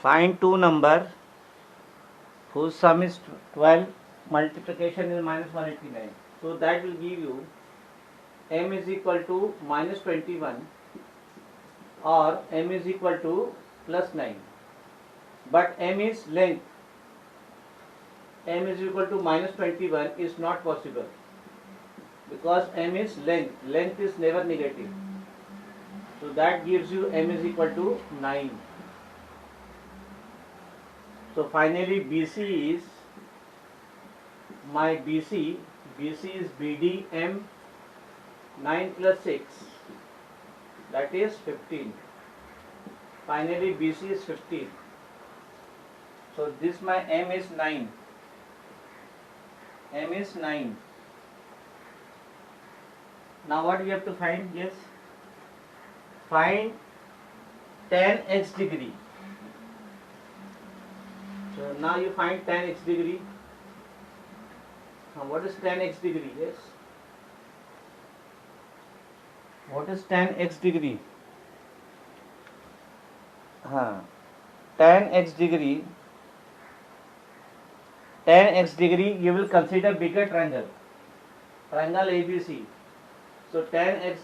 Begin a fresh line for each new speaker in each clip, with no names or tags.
Find two number whose sum is 12, multiplication is minus 189. So that will give you m is equal to minus 21 or m is equal to plus 9. But m is length. M is equal to minus 21 is not possible because m is length. Length is never negative. So that gives you m is equal to 9. So finally BC is my BC is BDM 9 plus 6, that is 15. Finally BC is 15. So this my M is 9. M is 9. Now what we have to find? Yes, find tan x degree. So now you find tan x degree. Now what is tan x degree? Yes. What is tan x degree? Tan x degree. Tan x degree, you will consider bigger triangle. Triangle ABC. So tan x.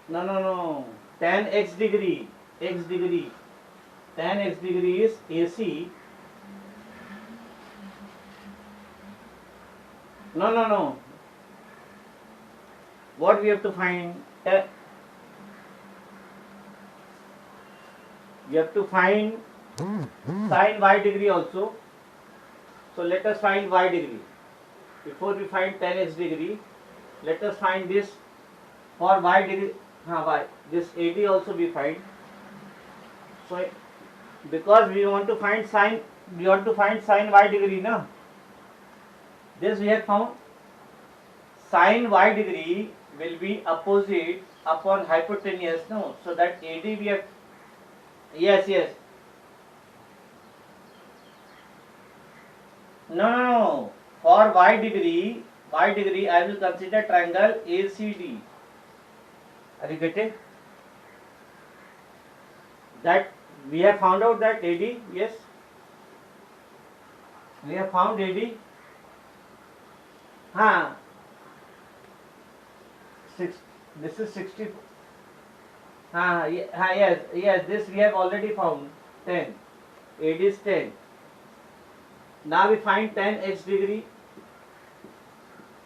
No. Tan x degree. Tan x degree is AC. No. What we have to find? You have to find sin y degree also. So let us find y degree. Before we find tan x degree, let us find this for y degree. Y. This AD also we find. So because we want to find sin y degree, no? This we have found. Sin y degree will be opposite upon hypotenuse, no? So that AD we have. Yes. No. For y degree I will consider triangle ACD. Are you getting? That we have found out that AD, yes. We have found AD. This is 60. Yes. This we have already found 10. AD is 10. Now we find tan x degree.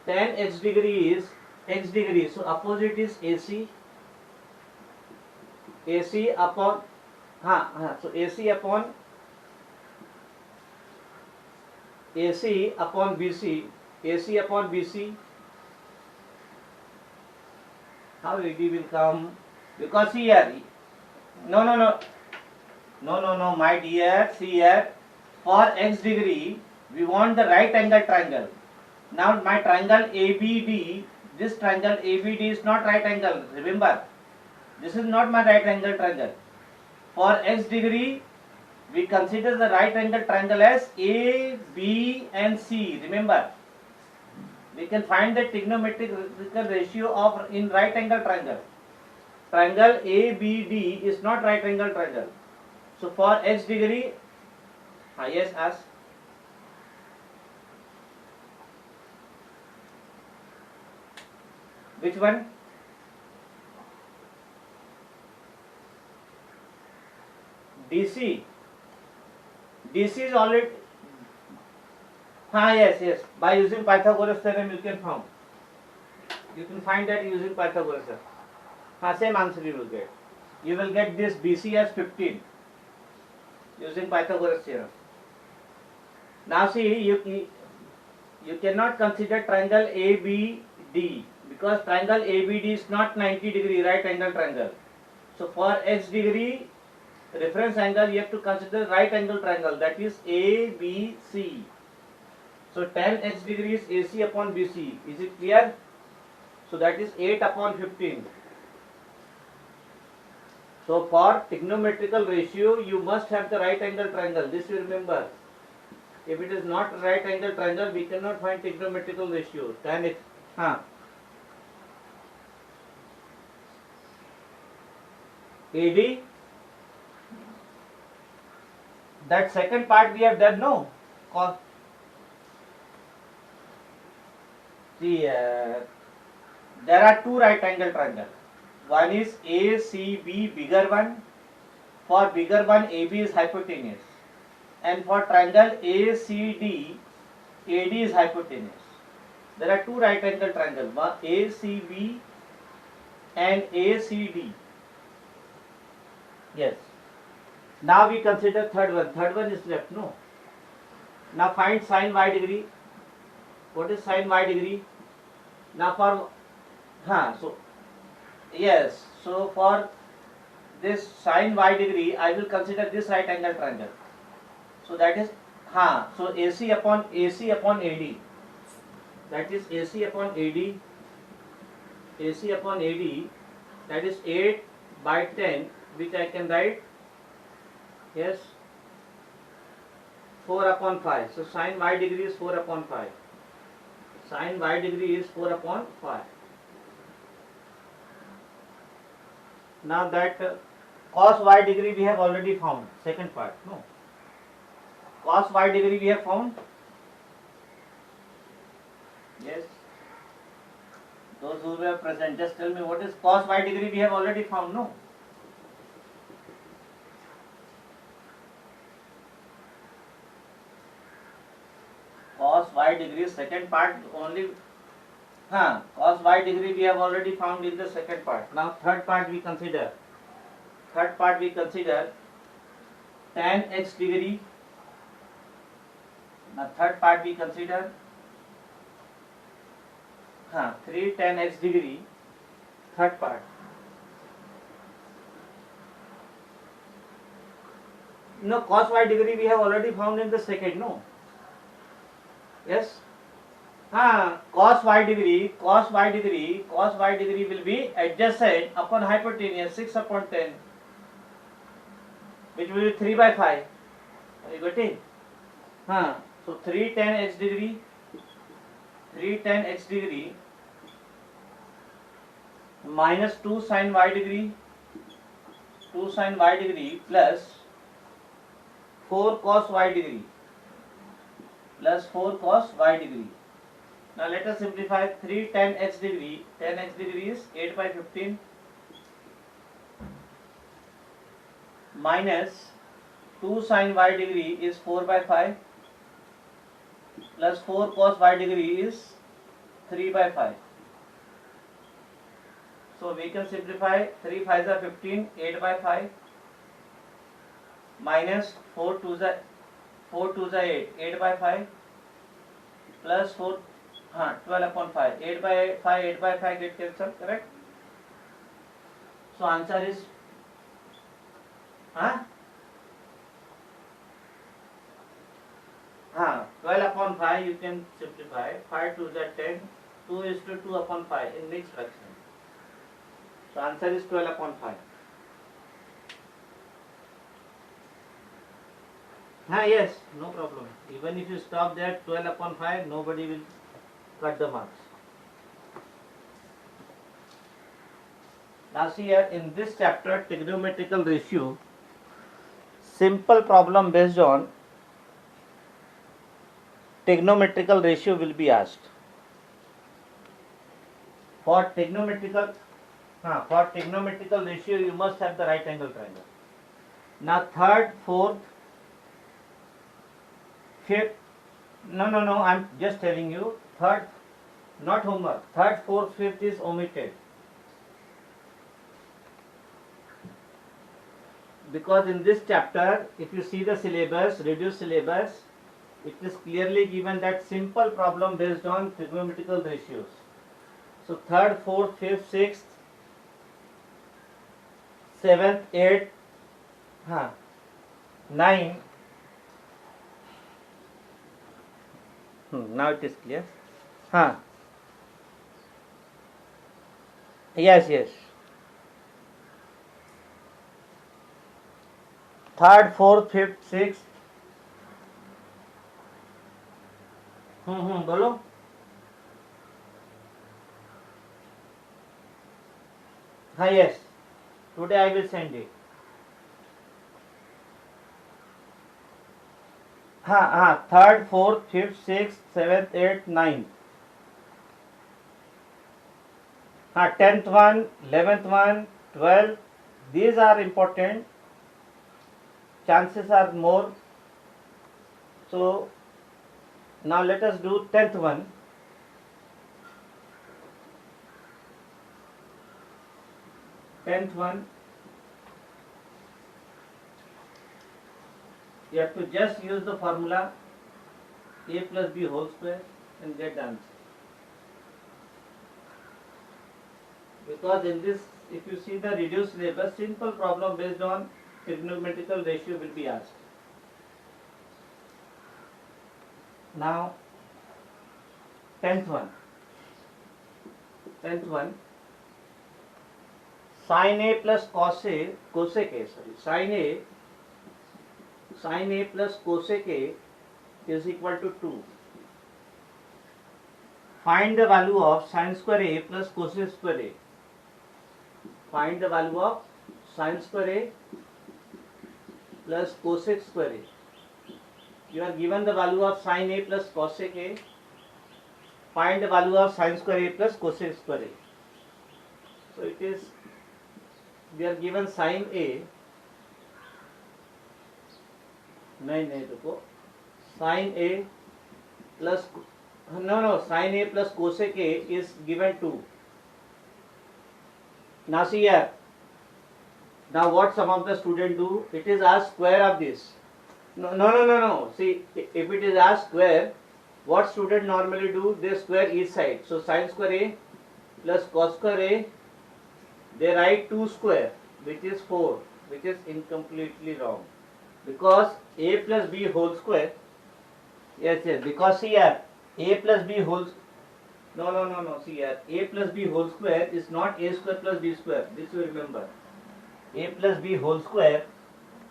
Tan x degree is x degree. So opposite is AC. AC upon so AC upon BC. AC upon BC. How AD will come? Because here, no, my dear, see here, for x degree, we want the right angle triangle. Now my triangle ABD, this triangle ABD is not right angle, remember, this is not my right angle triangle. For x degree, we consider the right angle triangle as A, B and C, remember. We can find the trigonometric ratio of in right angle triangle. Triangle ABD is not right angle triangle. So for x degree, yes, ask. Which one? DC. DC is already. Yes. By using Pythagoras theorem, you can find. You can find that using Pythagoras theorem. Same answer you will get. You will get this BC as 15 using Pythagoras theorem. Now see, you cannot consider triangle ABD because triangle ABD is not 90 degree right angle triangle. So for x degree reference angle, you have to consider right angle triangle, that is ABC. So tan x degree is AC upon BC. Is it clear? So that is 8 upon 15. So for trigonometrical ratio, you must have the right angle triangle. This you remember. If it is not right angle triangle, we cannot find trigonometrical ratio. Tan x. AD that second part we have done, no? See, there are two right angle triangles. One is ACB bigger one. For bigger one, AB is hypotenuse. And for triangle ACD, AD is hypotenuse. There are two right angle triangles, one ACB and ACD. Yes. Now we consider third one. Third one is left, no? Now find sin y degree. What is sin y degree? Now for yes. So for this sin y degree, I will consider this right angle triangle. So that is so AC upon AD. That is AC upon AD. AC upon AD. That is 8 by 10, which I can write. Yes. 4 upon 5. So sin y degree is 4 upon 5. Sin y degree is 4 upon 5. Now that cos y degree we have already found. Second part, no. Cos y degree we have found. Yes. Those who were present, just tell me what is cos y degree we have already found, no. Cos y degree, second part only. Cos y degree we have already found in the second part. Now third part we consider. Third part we consider tan x degree. Now third part we consider 3 tan x degree. Third part. No, cos y degree we have already found in the second, no. Yes. Cos y degree will be adjacent upon hypotenuse 6 upon 10, which will be 3 by 5. Are you got it? So 3 tan x degree minus 2 sin y degree plus 4 cos y degree Now let us simplify. 3 tan x degree is 8 by 15 minus 2 sin y degree is 4 by 5 plus 4 cos y degree is 3 by 5. So we can simplify. 3 5s are 15, 8 by 5 minus 4 2s are 8, 8 by 5 plus 4 12 upon 5, 8 by 5 get cancelled, correct? So answer is 12 upon 5 you can simplify. 5 2s are 10, 2 is to 2 upon 5 in mixed fraction. So answer is 12 upon 5. Yes, no problem. Even if you stop there, 12 upon 5, nobody will cut the marks. Now see here, in this chapter, trigonometrical ratio, simple problem based on trigonometrical ratio will be asked. For trigonometrical ratio, you must have the right angle triangle. Now third, fourth, fifth, no, I'm just telling you, third, not homework, third, fourth, fifth is omitted. Because in this chapter, if you see the syllabus, reduced syllabus, it is clearly given that simple problem based on trigonometrical ratios. So third, fourth, fifth, sixth, seventh, eighth, 9. Now it is clear. Yes. Third, fourth, fifth, sixth. बोलो. Yes. Today I will send it. हाँ, third, fourth, fifth, six, seventh, eight, ninth. हाँ, 10th one, 11th one, 12th. These are important. Chances are more. So now let us do 10th one. 10th one. You have to just use the formula a plus b whole square and get the answer. Because in this, if you see the reduced syllabus, simple problem based on trigonometrical ratio will be asked. Now 10th one. 10th one. Sin a plus cosec sin a plus cosec a is equal to 2. Find the value of sin square a plus cosec square a. Find the value of sin square a plus cosec square a. You are given the value of sin a plus cosec a. Find the value of sin square a plus cosec square a. So it is, we are given sin a. नहीं रुको, sin a plus sin a plus cosec a is given 2. Now see here. Now what some of the student do? It is as square of this. No. See, if it is as square, what student normally do? They square each side. So sin square a plus cos square a, they write 2 square, which is 4, which is incompletely wrong. Because a plus b whole square, yes, because here a plus b whole, no, see here, a plus b whole square is not a square plus b square. This you remember. A plus b whole square,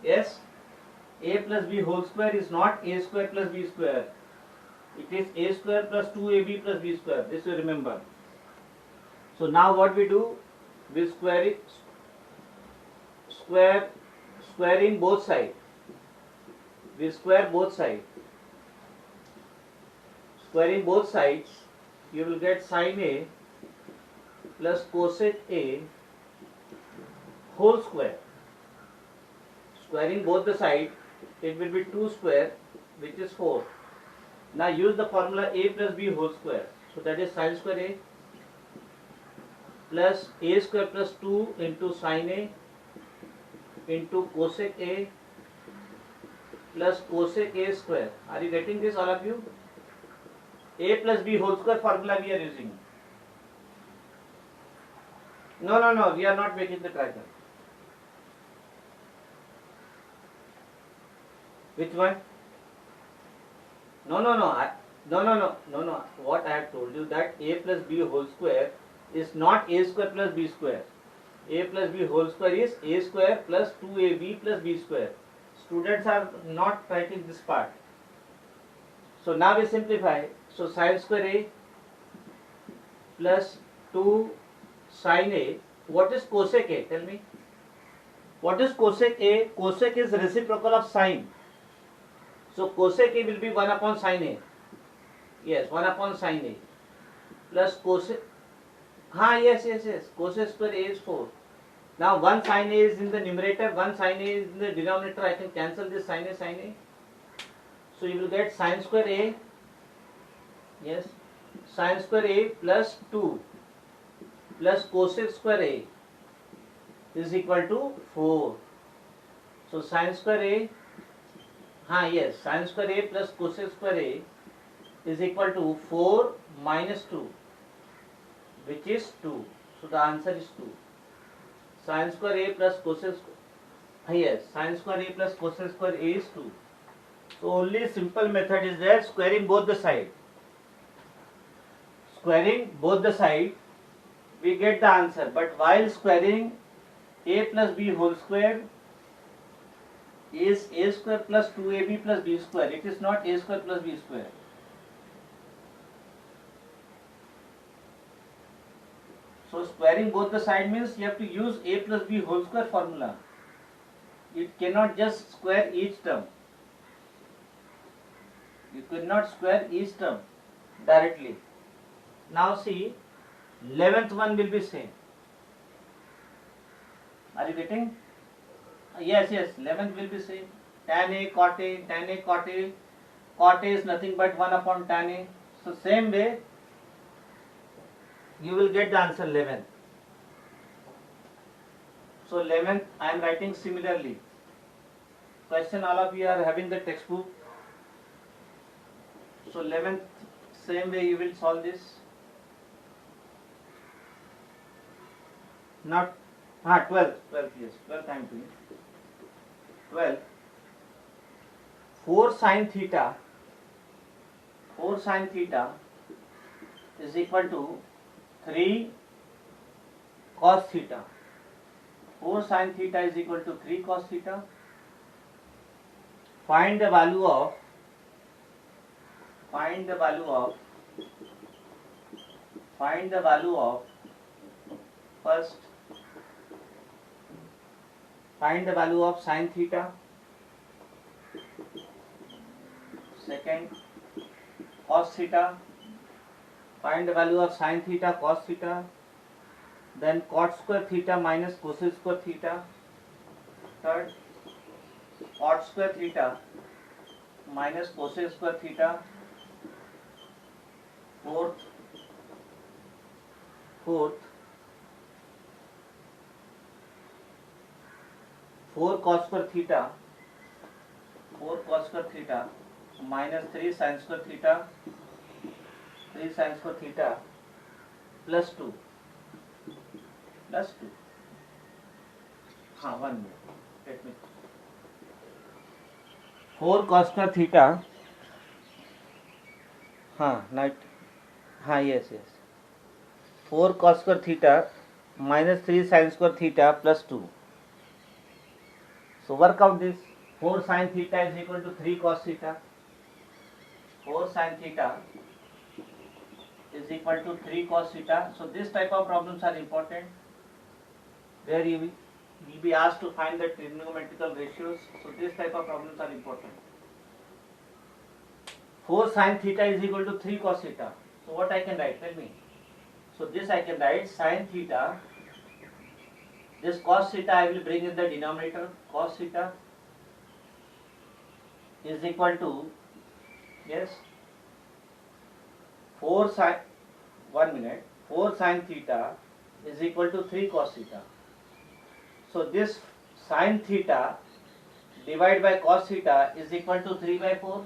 yes, a plus b whole square is not a square plus b square. It is a square plus 2ab plus b square. This you remember. So now what we do? We square it, squaring both sides. We square both sides. Squaring both sides, you will get sin a plus cosec a whole square. Squaring both the sides, it will be 2 square, which is 4. Now use the formula a plus b whole square. So that is sin square a plus a square plus 2 into sin a into cosec a plus cosec a square. Are you getting this, all of you? A plus b whole square formula we are using. No, we are not making the triangle. Which one? No. What I have told you, that a plus b whole square is not a square plus b square. A plus b whole square is a square plus 2ab plus b square. Students are not writing this part. So now we simplify. So sin square a plus 2 sin a. What is cosec a? Tell me. What is cosec a? Cosec is reciprocal of sin. So cosec a will be 1 upon sin a. Yes, 1 upon sin a. Plus cosec. Yes. Cosec square a is 4. Now 1 sin a is in the numerator, 1 sin a is in the denominator. I can cancel this sin a. So you will get sin square a. Yes, sin square a plus 2 plus cosec square a is equal to 4. So sin square a, yes, sin square a plus cosec square a is equal to 4 minus 2, which is 2. So the answer is 2. Sin square a plus cosec square, yes, sin square a plus cosec square a is 2. So only simple method is there, squaring both the side. Squaring both the side, we get the answer. But while squaring a plus b whole square is a square plus 2ab plus b square. It is not a square plus b square. So squaring both the side means you have to use a plus b whole square formula. It cannot just square each term. You cannot square each term directly. Now see, 11th one will be same. Are you getting? Yes, 11th will be same. Tan A, cot A, tan A, cot A. Cot A is nothing but 1 upon tan A. So same way, you will get the answer 11th. So 11th I am writing similarly. Question, all of you are having the textbook. So 11th, same way you will solve this. Not 12th, yes, 12th I am doing. 12th, 4 sin theta is equal to 3 cos theta. 4 sin theta is equal to 3 cos theta. Find the value of first, find the value of sin theta. Second, cos theta. Find the value of sin theta, cos theta. Then cot square theta minus cosine square theta. Third, cot square theta minus cosine square theta. Fourth, 4 cos square theta minus 3 sin square theta plus 2. 1 minute. Let me. 4 cos square theta. Yes. 4 cos square theta minus 3 sin square theta plus 2. So work out this. 4 sin theta is equal to 3 cos theta. 4 sin theta is equal to 3 cos theta. So this type of problems are important, where you will be asked to find the trigonometrical ratios. So this type of problems are important. 4 sin theta is equal to 3 cos theta. So what I can write? Tell me. So this I can write sin theta. This cos theta I will bring in the denominator. Cos theta is equal to 4 sin theta is equal to 3 cos theta. So this sin theta divided by cos theta is equal to 3 by 4.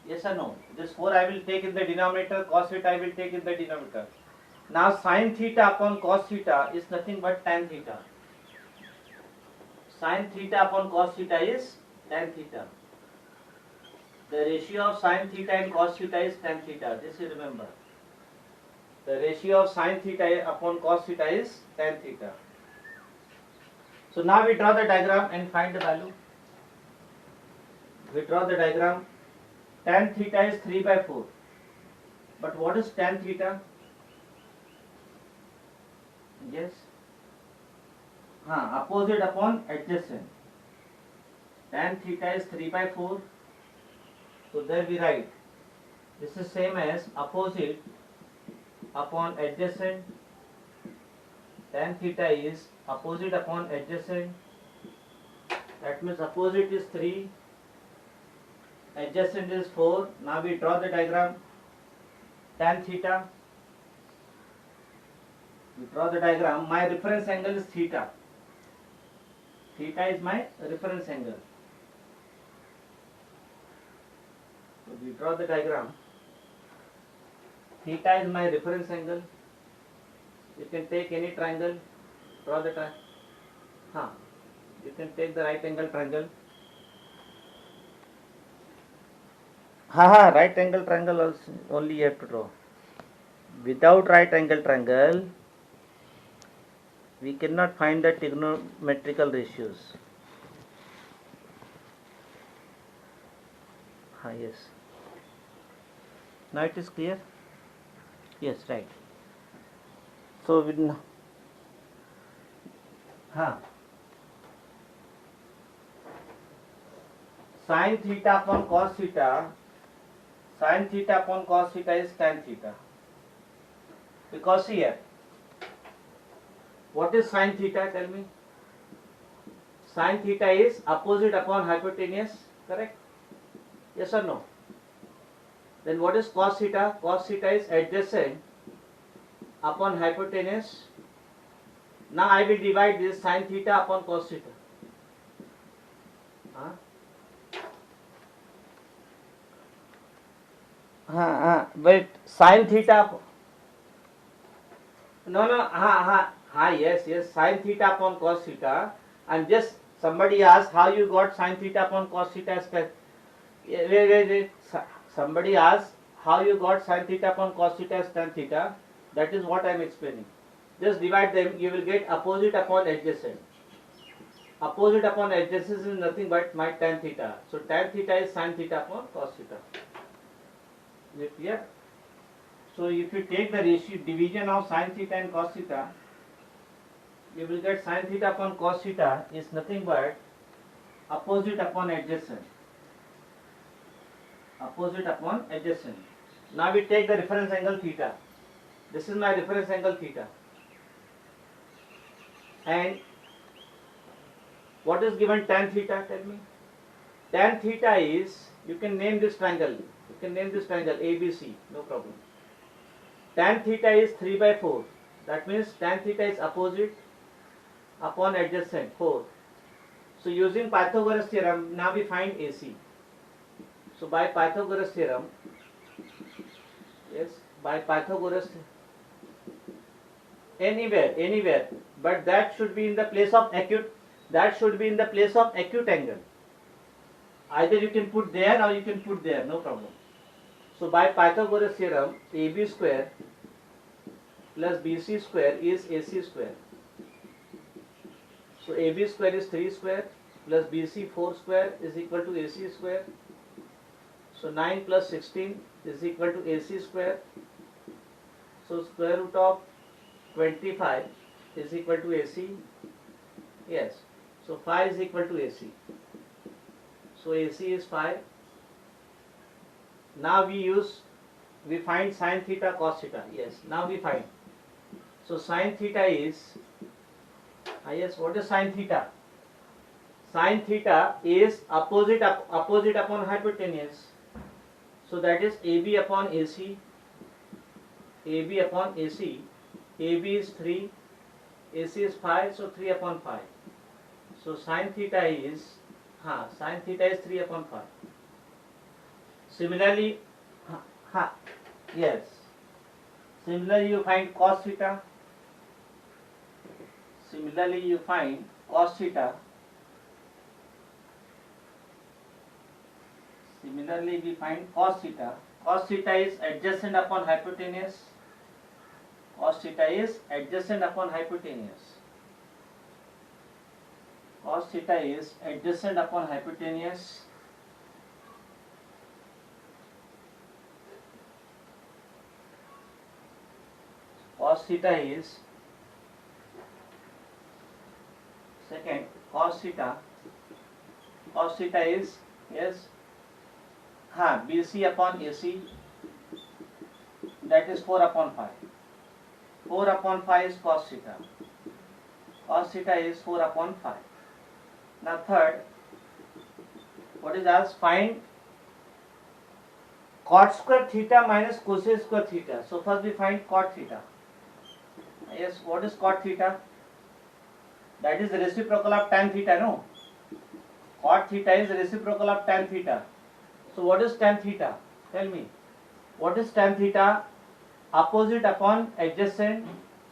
Yes or no? This 4 I will take in the denominator, cos theta I will take in the denominator. Now sin theta upon cos theta is nothing but tan theta. Sin theta upon cos theta is tan theta. The ratio of sin theta and cos theta is tan theta. This you remember. The ratio of sin theta upon cos theta is tan theta. So now we draw the diagram and find the value. We draw the diagram. Tan theta is 3 by 4. But what is tan theta? Yes. Opposite upon adjacent. Tan theta is 3 by 4. So there we write. This is same as opposite upon adjacent. Tan theta is opposite upon adjacent. That means opposite is 3. Adjacent is 4. Now we draw the diagram. Tan theta. We draw the diagram. My reference angle is theta. Theta is my reference angle. So we draw the diagram. Theta is my reference angle. You can take any triangle. Draw the triangle. You can take the right angle triangle. Right angle triangle also only you have to draw. Without right angle triangle, we cannot find the trigonometrical ratios. Yes. Now it is clear? Yes, right. So we sin theta upon cos theta Sin theta upon cos theta is tan theta. Because here, what is sin theta? Tell me. Sin theta is opposite upon hypotenuse, correct? Yes or no? Then what is cos theta? Cos theta is adjacent upon hypotenuse. Now I will divide this sin theta upon cos theta. Wait, sin theta. No, yes, sin theta upon cos theta. And just somebody asked how you got sin theta upon cos theta. Wait. Somebody asked how you got sin theta upon cos theta as tan theta. That is what I am explaining. Just divide them, you will get opposite upon adjacent. Opposite upon adjacent is nothing but my tan theta. So tan theta is sin theta upon cos theta. Is it clear? So if you take the ratio division of sin theta and cos theta, you will get sin theta upon cos theta is nothing but opposite upon adjacent. Opposite upon adjacent. Now we take the reference angle theta. This is my reference angle theta. And what is given tan theta? Tell me. Tan theta is, you can name this triangle. You can name this triangle ABC, no problem. Tan theta is 3 by 4. That means tan theta is opposite upon adjacent, 4. So using Pythagoras theorem, now we find AC. So by Pythagoras theorem, yes, by Pythagoras, anywhere, but that should be in the place of acute, angle. Either you can put there or you can put there, no problem. So by Pythagoras theorem, AB square plus BC square is AC square. So AB square is 3 square plus BC 4 square is equal to AC square. So 9 plus 16 is equal to AC square. So square root of 25 is equal to AC. Yes. So 5 is equal to AC. So AC is 5. Now we find sin theta cos theta. Yes. Now we find. So sin theta is, yes, what is sin theta? Sin theta is opposite upon hypotenuse. So that is AB upon AC. AB upon AC. AB is 3. AC is 5. So 3 upon 5. So sin theta is 3 upon 5. Similarly, yes. Similarly, you find cos theta. Similarly, you find cos theta. Similarly, we find cos theta. Cos theta is adjacent upon hypotenuse. Cos theta is adjacent upon hypotenuse. Cos theta is adjacent upon hypotenuse. Cos theta is second. Cos theta is, yes, BC upon AC, that is 4 upon 5. 4 upon 5 is cos theta. Cos theta is 4 upon 5. Now third, what is asked? Find cot square theta minus cosec square theta. So first we find cot theta. Yes, what is cot theta? That is the reciprocal of tan theta, no? Cot theta is the reciprocal of tan theta. So what is tan theta? Tell me. What is tan theta? Opposite upon adjacent.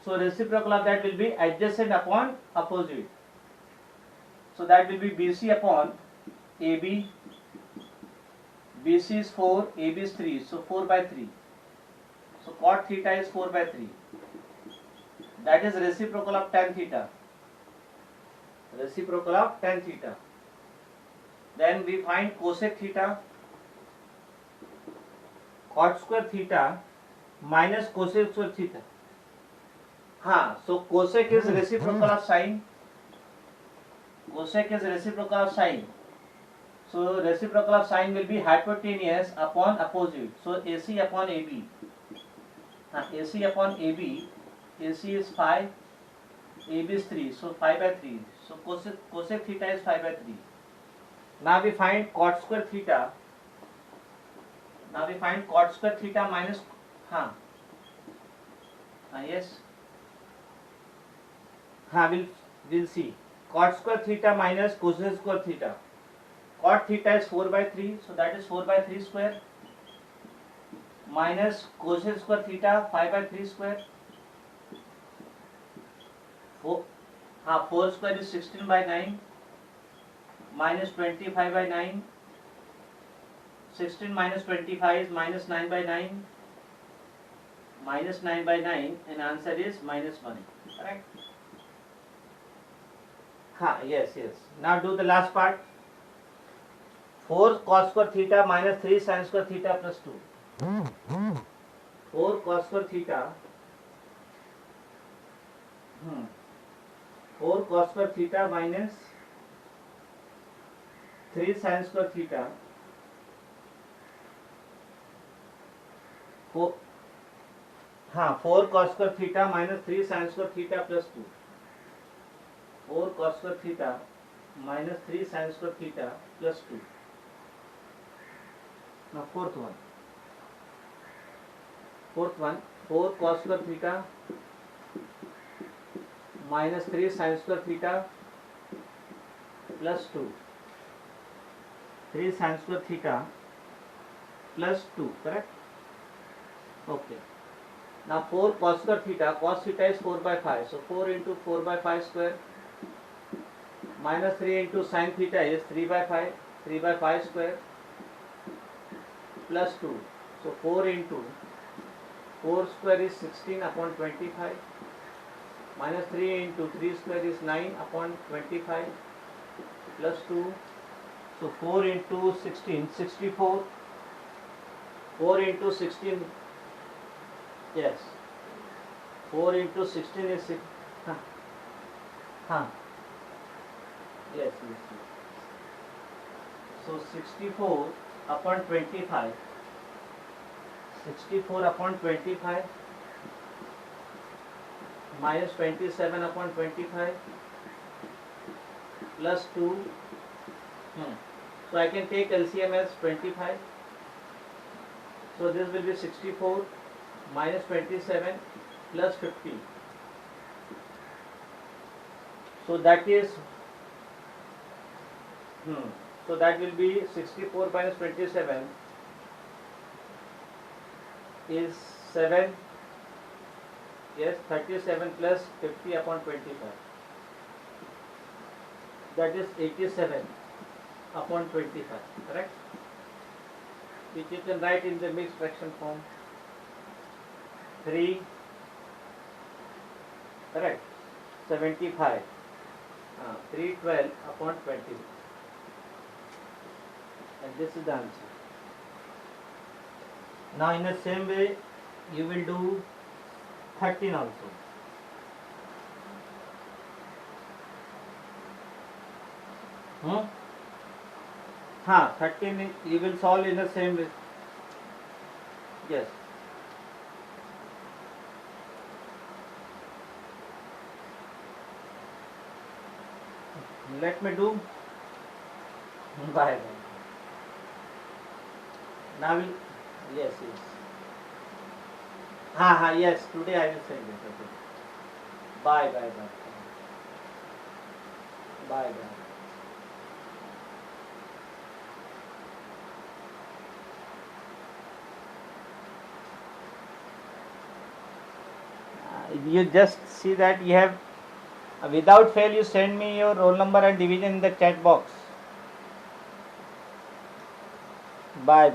So reciprocal of that will be adjacent upon opposite. So that will be BC upon AB. BC is 4, AB is 3. So 4 by 3. So cot theta is 4 by 3. That is reciprocal of tan theta. Reciprocal of tan theta. Then we find cosec theta. Cot square theta minus cosec square theta. So cosec is reciprocal of sine. Cosec is reciprocal of sine. So reciprocal of sine will be hypotenuse upon opposite. So AC upon AB. AC upon AB. AC is 5. AB is 3. So 5 by 3. So cosec theta is 5 by 3. Now we find cot square theta. Now we find cot square theta minus. Yes. We'll see. Cot square theta minus cosec square theta. Cot theta is 4 by 3, so that is 4 by 3 square minus cosec square theta 5 by 3 square. 4 square is 16 by 9 minus 25 by 9. 16 minus 25 is minus 9 by 9. Minus 9 by 9 and answer is minus 1. Correct? Yes. Now do the last part. 4 cos square theta minus 3 sin square theta plus 2. 4 cos square theta. 4 cos square theta minus 3 sin square theta. 4 cos square theta minus 3 sin square theta plus 2. 4 cos square theta minus 3 sin square theta plus 2. Now fourth one. 4 cos square theta minus 3 sin square theta plus 2. 3 sin square theta plus 2, correct? Okay. Now 4 cos square theta, cos theta is 4 by 5. So 4 into 4 by 5 square minus 3 into sin theta is 3 by 5. 3 by 5 square plus 2. So 4 into 4 square is 16 upon 25 minus 3 into 3 square is 9 upon 25 plus 2. So 4 into 16, 64. 4 into 16, yes. 4 into 16 is 6. Yes. So 64 upon 25. 64 upon 25 minus 27 upon 25 plus 2. So I can take LCM as 25. So this will be 64 minus 27 plus 50. So that is so that will be 64 minus 27 is 7. Yes, 37 plus 50 upon 25. That is 87 upon 25. Correct? Which you can write in the mixed fraction form. 3. Correct? 75. 312 upon 20. And this is the answer. Now in the same way you will do 13 also. Hmm? 13 you will solve in the same way. Yes. Let me do. Bye. Now we'll, yes. Yes, today I will send it. Okay. Bye. Bye. You just see that you have, without fail you send me your roll number and division in the chat box. Bye.